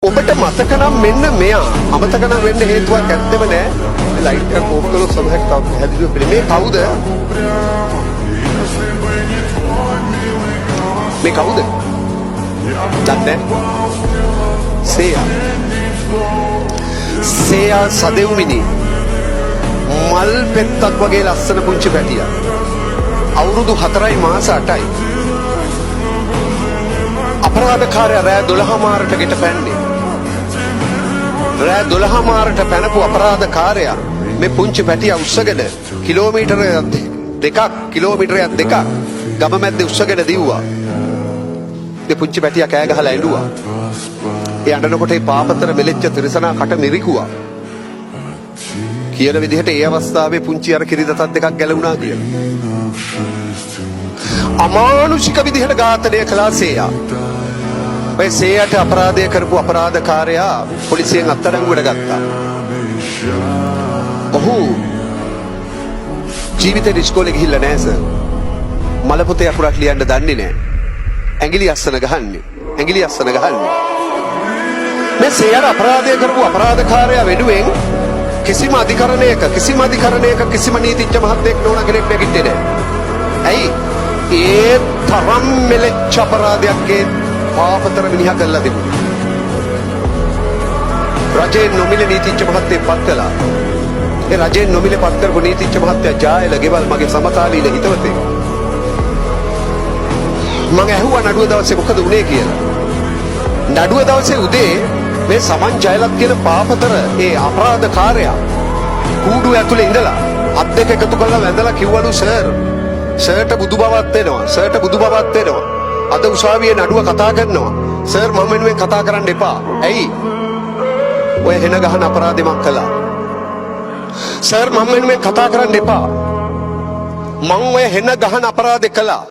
ඔබට මතක නම් මෙන්න මෙයා අමතක නම් වෙන්න හේතුවක් ඇත්තෙම නෑ. මේ ලයිට් එක ඕෆ් කළොත් සමහරක් තව පැහැදිලිව පෙනේ. මේ කවුද? මේ කවුද? දන්නේ? සේයා සදෙව්මිනි මල් පෙත්තක් වගේ ලස්සන පුංචි පැටියා. අවුරුදු 4යි මාස 8යි. අපරාධකාරයා රෑ 12 මාරට ගෙට පැන්නේ. රෑ 12 මාරට පැනපු අපරාධකාරයා මේ පුංචි පැටියා උස්සගෙන කිලෝමීටරයක් දෙකක් ගම මැද්දේ උස්සගෙන දිව්වා. මේ පුංචි පැටියා කෑ ගහලා ඇඬුවා. ඒ අඬනකොට ඒ පාපතර මෙලෙච්ච තිරසනා කට මිරිකුවා. කියන විදිහට ඒ අවස්ථාවේ පුංචි අර කිරිදතත් දෙකක් ගැලුණා කියලා. අමානුෂික විදිහට ඝාතනය කළා සේයා. ඔය සේයාට අපරාධය කරපු අපරාධකාරයා පොලිසියෙන් අත්අඩංගුවට ගත්තා. ඔහු ජීවිතේ ඉස්කෝලේ ගිහිල්ලා නැහැ සර්. මල පොතේ අකුරක් ලියන්න දන්නේ නැහැ. ඇඟිලි අස්සන ගහන්නේ. මේ සේයාට අපරාධය කරපු අපරාධකාරයා වෙනුවෙන් කිසිම අධිකරණයක කිසිම නීතිඥ මහත්තයෙක් නෝන කෙනෙක් නැගිටින්නේ නැහැ. ඇයි? ඒ තරම් මෙලෙච්ච අපරාධයක් පාපතර මිනිහා කළා තිබුණා. රජේ නොමිලේ නීතිඥ මහත්තයෙක් පත් කළා. ඒ රජේ නොමිලේ පත් කරපු නීතිඥ මහත්තයා ජායල ගෙවල් මගේ සමකාලීන හිතවතෙක්. මම ඇහුවා නඩුව දවසේ මොකද වුනේ කියලා. නඩුව දවසේ උදේ මේ සමන් ජයලත් කියන පාපතර ඒ අපරාධකාරයා කූඩුව ඇතුලේ ඉඳලා අත් දෙක එකතු කරලා වැඳලා කිව්වලු සර්ට බුදු බවත් වෙනවා. අද උසාවියේ නඩුව කතා කරනවා. සර් මම වෙනුවෙන් කතා කරන්න එපා. ඇයි? ඔය හෙන ගහන අපරාධෙමක් කළා. සර් මම වෙනුවෙන් කතා කරන්න එපා. මං ඔය හෙන ගහන අපරාධේ කළා.